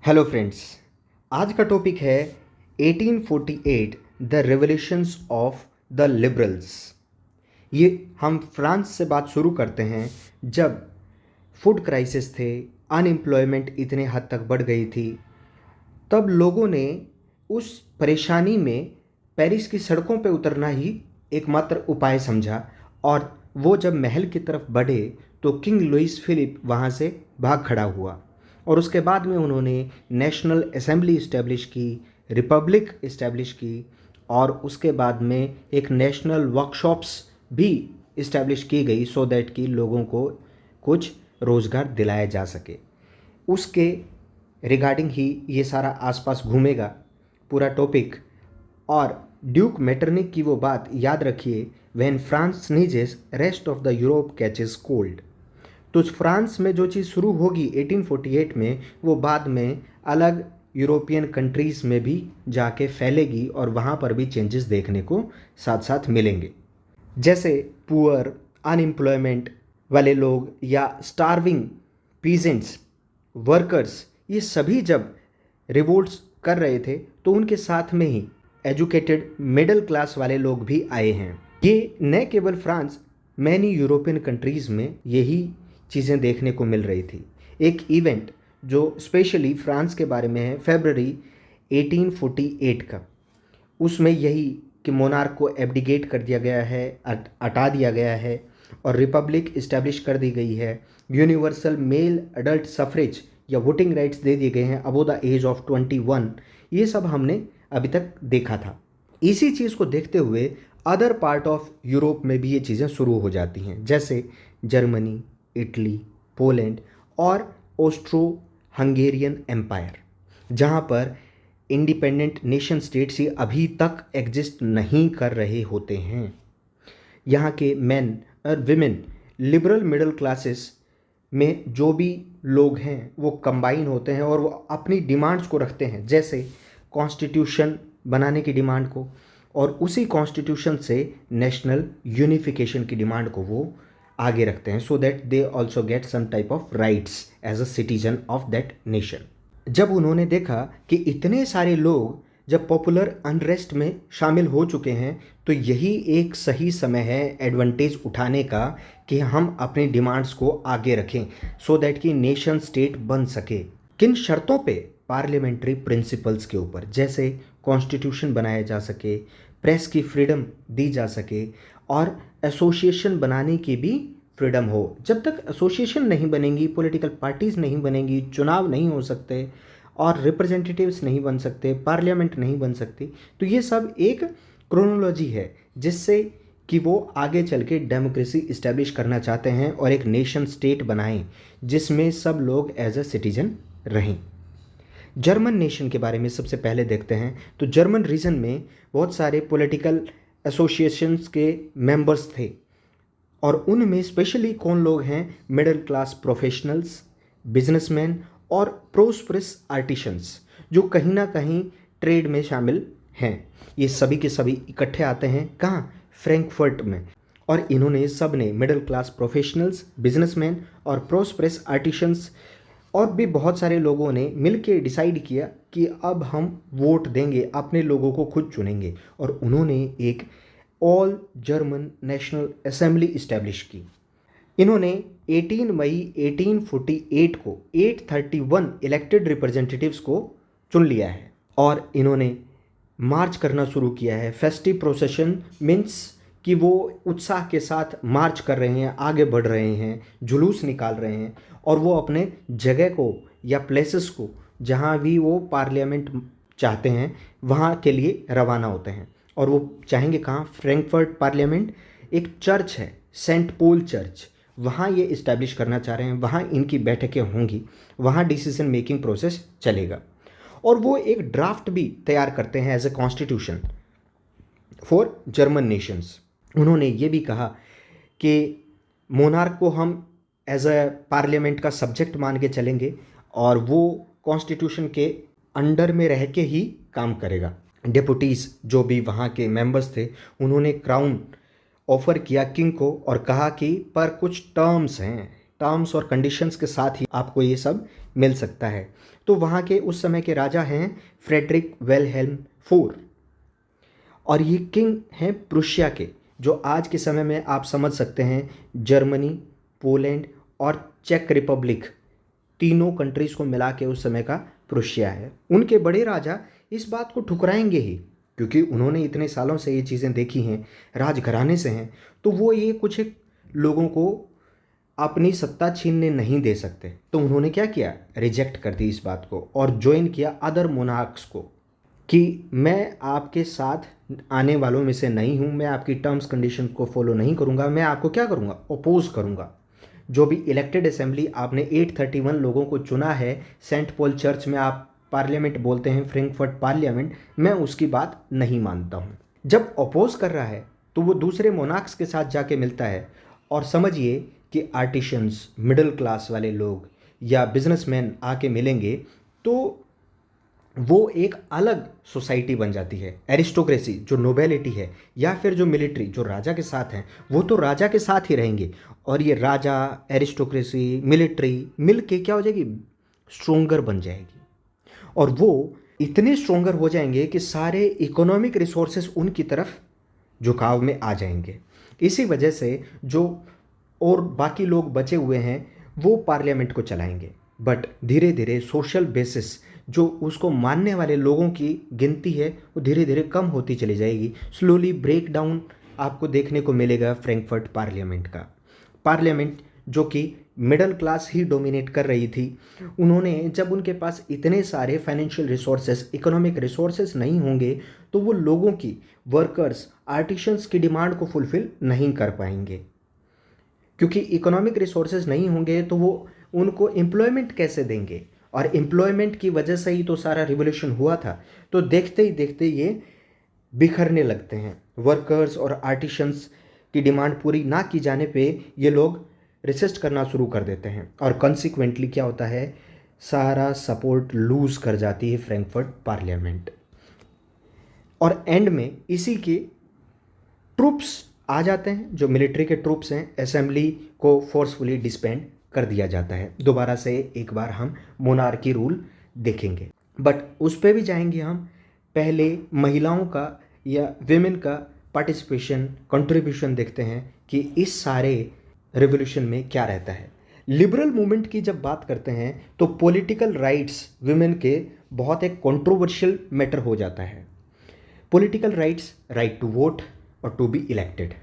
Hello friends, आज का topic है 1848 the revolutions of the liberals. ये हम फ्रांस से बात शुरू करते हैं जब फूड क्राइसिस थे, अनएम्प्लॉयमेंट इतने हद तक बढ़ गई थी। तब लोगों ने उस परेशानी में पेरिस की सड़कों पे उतरना ही एकमात्र उपाय समझा और वो जब महल की तरफ बढ़े तो किंग लुइस फिलिप वहाँ से भाग खड़ा हुआ और उसके बाद में उन्होंने नेशनल असेंबली इस्टेब्लिश की, रिपब्लिक इस्टेब्लिश की और उसके बाद में एक नेशनल वर्कशॉप्स भी इस्टेब्लिश की गई सो दैट कि लोगों को कुछ रोज़गार दिलाया जा सके। उसके रिगार्डिंग ही ये सारा आसपास घूमेगा पूरा टॉपिक। और ड्यूक मेटरनिक की वो बात याद रखिए, when France sneezes rest of the Europe catches cold. तो फ्रांस में जो चीज़ शुरू होगी 1848 में वो बाद में अलग यूरोपियन कंट्रीज़ में भी जाके फैलेगी और वहाँ पर भी चेंजेस देखने को साथ साथ मिलेंगे। जैसे पुअर, अनएम्प्लॉयमेंट वाले लोग या स्टार्विंग पीजेंट्स, वर्कर्स, ये सभी जब रिवोल्ट्स कर रहे थे तो उनके साथ में ही एजुकेटेड मिडिल क्लास वाले लोग भी आए हैं। ये न केवल फ्रांस, मैनी यूरोपियन कंट्रीज़ में यही चीज़ें देखने को मिल रही थी। एक इवेंट जो स्पेशली फ्रांस के बारे में है, फरवरी 1848 का, उसमें यही कि मोनार्क को एब्डिकेट कर दिया गया है, हटा दिया गया है और रिपब्लिक इस्टेब्लिश कर दी गई है। यूनिवर्सल मेल अडल्ट सफरेज या वोटिंग राइट्स दे दिए गए हैं अबो द एज ऑफ 21। ये सब हमने अभी तक देखा था। इसी चीज़ को देखते हुए अदर पार्ट ऑफ यूरोप में भी ये चीज़ें शुरू हो जाती हैं, जैसे जर्मनी, इटली, पोलैंड और ऑस्ट्रो हंगेरियन एम्पायर, जहाँ पर इंडिपेंडेंट नेशन स्टेट्स ही अभी तक एग्जिस्ट नहीं कर रहे होते हैं। यहाँ के मेन और विमेन, लिबरल मिडिल क्लासेस में जो भी लोग हैं वो कंबाइन होते हैं और वो अपनी डिमांड्स को रखते हैं, जैसे कॉन्स्टिट्यूशन बनाने की डिमांड को, और उसी कॉन्स्टिट्यूशन से नेशनल यूनिफिकेशन की डिमांड को वो आगे रखते हैं, so that they also get some type of rights as a citizen of that nation. जब उन्होंने देखा कि इतने सारे लोग जब पॉपुलर अनरेस्ट में शामिल हो चुके हैं तो यही एक सही समय है एडवांटेज उठाने का कि हम अपनी डिमांड्स को आगे रखें सो दैट कि नेशन स्टेट बन सके। किन शर्तों पे? पार्लियामेंट्री प्रिंसिपल्स के ऊपर, जैसे कॉन्स्टिट्यूशन बनाया जा सके, प्रेस की फ्रीडम दी जा सके और एसोसिएशन बनाने की भी फ्रीडम हो। जब तक एसोसिएशन नहीं बनेंगी, पॉलिटिकल पार्टीज़ नहीं बनेंगी, चुनाव नहीं हो सकते और रिप्रेजेंटेटिव्स नहीं बन सकते, पार्लियामेंट नहीं बन सकती, तो ये सब एक क्रोनोलॉजी है जिससे कि वो आगे चल के डेमोक्रेसी इस्टेब्लिश करना चाहते हैं और एक नेशन स्टेट बनाएं जिसमें सब लोग एज अ सिटीजन रहें। जर्मन नेशन के बारे में सबसे पहले देखते हैं। तो जर्मन रीजन में बहुत सारे पॉलिटिकल एसोसिएशंस के मेंबर्स थे और उनमें स्पेशली कौन लोग हैं? मिडिल क्लास प्रोफेशनल्स, बिजनेसमैन और प्रोस्परस आर्टिशंस, जो कहीं ना कहीं ट्रेड में शामिल हैं। ये सभी के सभी इकट्ठे आते हैं कहाँ? फ्रैंकफर्ट में। और इन्होंने सब ने, मिडिल क्लास प्रोफेशनल्स, बिजनेसमैन और प्रोस्परस आर्टिशंस और भी बहुत सारे लोगों ने मिलके डिसाइड किया कि अब हम वोट देंगे, अपने लोगों को खुद चुनेंगे और उन्होंने एक all German national assembly establish की। इन्होंने 18 मई 1848 को 831 इलेक्टेड रिप्रेजेंटेटिव्स को चुन लिया है और इन्होंने मार्च करना शुरू किया है। फेस्टिव प्रोसेशन मीन्स कि वो उत्साह के साथ मार्च कर रहे हैं, आगे बढ़ रहे हैं, जुलूस निकाल रहे हैं और वो अपने जगह को या प्लेसेस को जहाँ भी वो पार्लियामेंट चाहते हैं वहाँ के लिए रवाना होते हैं। और वो चाहेंगे कहाँ? फ्रैंकफर्ट पार्लियामेंट एक चर्च है, सेंट पॉल चर्च, वहाँ ये इस्टेब्लिश करना चाह रहे हैं, वहाँ इनकी बैठकें होंगी, वहाँ डिसीजन मेकिंग प्रोसेस चलेगा और वो एक ड्राफ्ट भी तैयार करते हैं as a constitution for German nations. उन्होंने ये भी कहा कि मोनार्क को हम एज अ पार्लियामेंट का सब्जेक्ट मान के चलेंगे और वो कॉन्स्टिट्यूशन के अंडर में रह के ही काम करेगा। डेपुटीज़ जो भी वहाँ के मेंबर्स थे उन्होंने क्राउन ऑफर किया किंग को और कहा कि पर कुछ टर्म्स हैं टर्म्स और कंडीशंस के साथ ही आपको ये सब मिल सकता है। तो वहाँ के उस समय के राजा हैं फ्रेडरिक विल्हेल्म IV, और ये किंग हैं प्रुशिया के, जो आज के समय में आप समझ सकते हैं जर्मनी, पोलैंड और चेक रिपब्लिक, तीनों कंट्रीज़ को मिला के उस समय का प्रुशिया है। उनके बड़े राजा इस बात को ठुकराएंगे ही, क्योंकि उन्होंने इतने सालों से ये चीज़ें देखी हैं, राजघराने से हैं, तो वो ये कुछ लोगों को अपनी सत्ता छीनने नहीं दे सकते। तो उन्होंने क्या किया, रिजेक्ट कर दी इस बात को और ज्वाइन किया अदर मोनार्क्स को कि मैं आपके साथ आने वालों में से नहीं हूँ, मैं आपकी टर्म्स कंडीशन को फॉलो नहीं करूँगा, मैं आपको क्या करूँगा, ओपोज करूँगा। जो भी इलेक्टेड असेंबली आपने 831 लोगों को चुना है, सेंट पॉल चर्च में आप पार्लियामेंट बोलते हैं, फ्रैंकफर्ट पार्लियामेंट, मैं उसकी बात नहीं मानता हूँ। जब अपोज कर रहा है तो वो दूसरे मोनार्क्स के साथ जाके मिलता है, और समझिए कि आर्टिशंस, मिडिल क्लास वाले लोग या बिजनेसमैन आके मिलेंगे तो वो एक अलग सोसाइटी बन जाती है। एरिस्टोक्रेसी जो नोबेलिटी है, या फिर जो मिलिट्री जो राजा के साथ हैं, वो तो राजा के साथ ही रहेंगे, और ये राजा, एरिस्टोक्रेसी, मिलिट्री मिल के क्या हो जाएगी, स्ट्रोंगर बन जाएगी, और वो इतने स्ट्रोंगर हो जाएंगे कि सारे इकोनॉमिक रिसोर्सेज उनकी तरफ झुकाव में आ जाएंगे। इसी वजह से जो और बाकी लोग बचे हुए हैं वो पार्लियामेंट को चलाएंगे, बट धीरे धीरे सोशल बेसिस जो उसको मानने वाले लोगों की गिनती है वो धीरे धीरे कम होती चली जाएगी। स्लोली ब्रेक डाउन आपको देखने को मिलेगा फ्रैंकफर्ट पार्लियामेंट का। पार्लियामेंट जो कि मिडिल क्लास ही डोमिनेट कर रही थी, उन्होंने जब उनके पास इतने सारे फाइनेंशियल रिसोर्सेस, इकोनॉमिक रिसोर्सेस नहीं होंगे तो वो लोगों की, वर्कर्स, आर्टिशंस की डिमांड को फुलफिल नहीं कर पाएंगे, क्योंकि इकोनॉमिक रिसोर्सेज नहीं होंगे तो वो उनको एम्प्लॉयमेंट कैसे देंगे, और एम्प्लॉयमेंट की वजह से ही तो सारा रिवोल्यूशन हुआ था। तो देखते ही देखते ये बिखरने लगते हैं। वर्कर्स और आर्टिशंस की डिमांड पूरी ना की जाने पे ये लोग रेसिस्ट करना शुरू कर देते हैं, और कॉन्सिक्वेंटली क्या होता है, सारा सपोर्ट लूज कर जाती है फ्रैंकफर्ट पार्लियामेंट, और एंड में इसी के ट्रूप्स आ जाते हैं, जो मिलिट्री के ट्रूप्स हैं, असेंबली को फोर्सफुली डिस्बैंड कर दिया जाता है। दोबारा से एक बार हम मोनार्की रूल देखेंगे, बट उस पर भी जाएंगे हम। पहले महिलाओं का या विमेन का पार्टिसिपेशन, कंट्रीब्यूशन देखते हैं कि इस सारे रिवोल्यूशन में क्या रहता है। लिबरल मूवमेंट की जब बात करते हैं तो पॉलिटिकल राइट्स विमेन के बहुत एक कंट्रोवर्शियल मैटर हो जाता है। Political rights, right to vote और to be elected.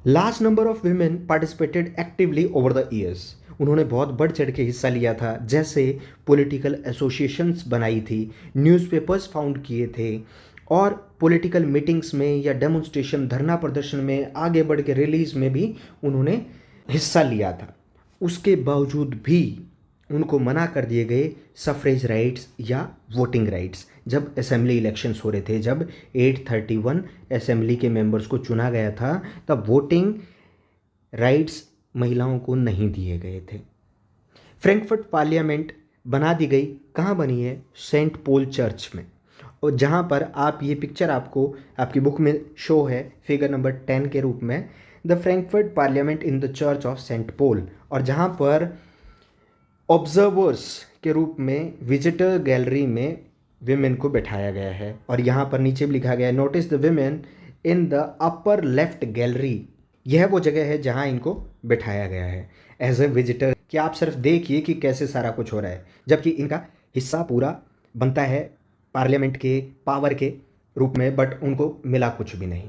Large number of women participated actively over the years. उन्होंने बहुत बढ़ चढ़ के हिस्सा लिया था, जैसे पॉलिटिकल एसोसिएशंस बनाई थी, न्यूज़पेपर्स फाउंड किए थे, और पॉलिटिकल मीटिंग्स में या डेमोन्स्ट्रेशन, धरना प्रदर्शन में आगे बढ़ के रिलीज में भी उन्होंने हिस्सा लिया था। उसके बावजूद भी उनको मना कर दिए गए सफरेज राइट्स या वोटिंग राइट्स। जब असेंबली इलेक्शंस हो रहे थे, जब 831 असेंबली के मेंबर्स को चुना गया था, तब वोटिंग राइट्स महिलाओं को नहीं दिए गए थे। फ्रैंकफर्ट पार्लियामेंट बना दी गई, कहाँ बनी है, सेंट पॉल चर्च में, और जहाँ पर आप ये पिक्चर आपको आपकी बुक में शो है फिगर नंबर 10 के रूप में, the Frankfurt parliament in the church of Saint Paul, और जहाँ पर ऑब्जर्वर्स के रूप में विजिटर गैलरी में विमेन को बैठाया गया है, और यहाँ पर नीचे भी लिखा गया है, notice the women in the upper left gallery. यह वो जगह है जहाँ इनको बैठाया गया है एज ए विजिटर, कि आप सिर्फ देखिए कि कैसे सारा कुछ हो रहा है, जबकि इनका हिस्सा पूरा बनता है पार्लियामेंट के पावर के रूप में, बट उनको मिला कुछ भी नहीं।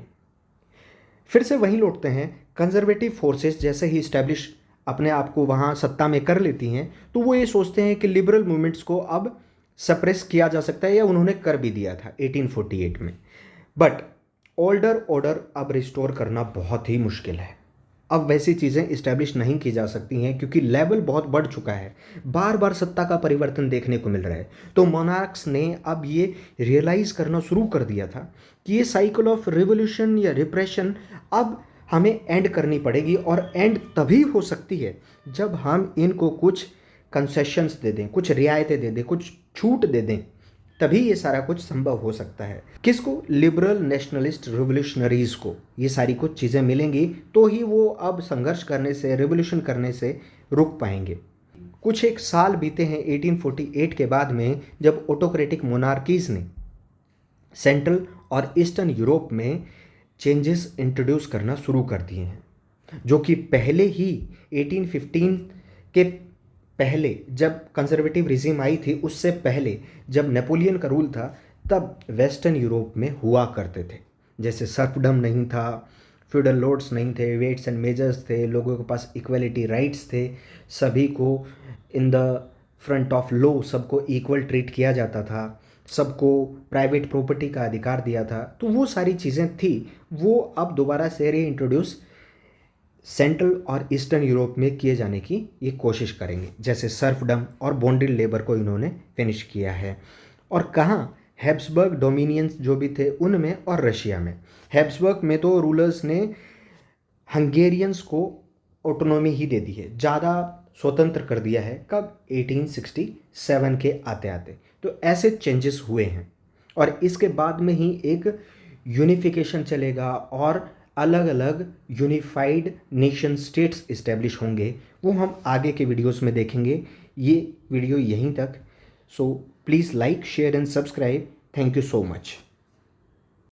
फिर से वहीं लौटते हैं, कंजर्वेटिव फोर्सेस जैसे ही इस्टेब्लिश अपने आप को वहाँ सत्ता में कर लेती हैं, तो वो ये सोचते हैं कि लिबरल मूवमेंट्स को अब सप्रेस किया जा सकता है, या उन्होंने कर भी दिया था 1848 में। बट ओल्डर ऑर्डर अब रिस्टोर करना बहुत ही मुश्किल है। अब वैसी चीज़ें इस्टेब्लिश नहीं की जा सकती हैं, क्योंकि लेवल बहुत बढ़ चुका है, बार बार सत्ता का परिवर्तन देखने को मिल रहा है। तो मोनार्क्स ने अब ये रियलाइज़ करना शुरू कर दिया था कि ये साइकिल ऑफ रिवोल्यूशन या रिप्रेशन अब हमें एंड करनी पड़ेगी, और एंड तभी हो सकती है जब हम इनको कुछ कंसेशंस दे दें, कुछ रियायतें दे दें, कुछ छूट दे दें, तभी ये सारा कुछ संभव हो सकता है। किसको? लिबरल नेशनलिस्ट रिवोल्यूशनरीज को ये सारी कुछ चीज़ें मिलेंगी तो ही वो अब संघर्ष करने से, रिवोल्यूशन करने से रुक पाएंगे। कुछ एक साल बीते हैं 1848 के बाद में, जब ऑटोक्रेटिक मोनार्कीज ने सेंट्रल और ईस्टर्न यूरोप में चेंजेस इंट्रोड्यूस करना शुरू कर दिए हैं, जो कि पहले ही 1815 के पहले जब कंजर्वेटिव रिजीम आई थी, उससे पहले जब नेपोलियन का रूल था तब वेस्टर्न यूरोप में हुआ करते थे। जैसे सर्फडम नहीं था, फ्यूडल लॉर्ड्स नहीं थे, वेट्स एंड मेजर्स थे, लोगों के पास इक्वलिटी राइट्स थे, सभी को in the front of law सबको इक्वल ट्रीट किया जाता था, सबको प्राइवेट प्रॉपर्टी का अधिकार दिया था। तो वो सारी चीज़ें थी, वो अब दोबारा से री इंट्रोड्यूस सेंट्रल और ईस्टर्न यूरोप में किए जाने की ये कोशिश करेंगे। जैसे सर्फडम और बॉन्डेड लेबर को इन्होंने फिनिश किया है। और कहाँ? हैब्सबर्ग डोमिनियंस जो भी थे उनमें और रशिया में। हैब्सबर्ग में तो रूलर्स ने हंगेरियंस को ऑटोनॉमी ही दे दी है, ज़्यादा स्वतंत्र कर दिया है। कब? 1867 के आते आते। तो ऐसे चेंजेस हुए हैं और इसके बाद में ही एक यूनिफिकेशन चलेगा और अलग अलग यूनिफाइड नेशन स्टेट्स इस्टेब्लिश होंगे। वो हम आगे के वीडियोस में देखेंगे। ये वीडियो यहीं तक। So please like, share and subscribe. Thank you so much.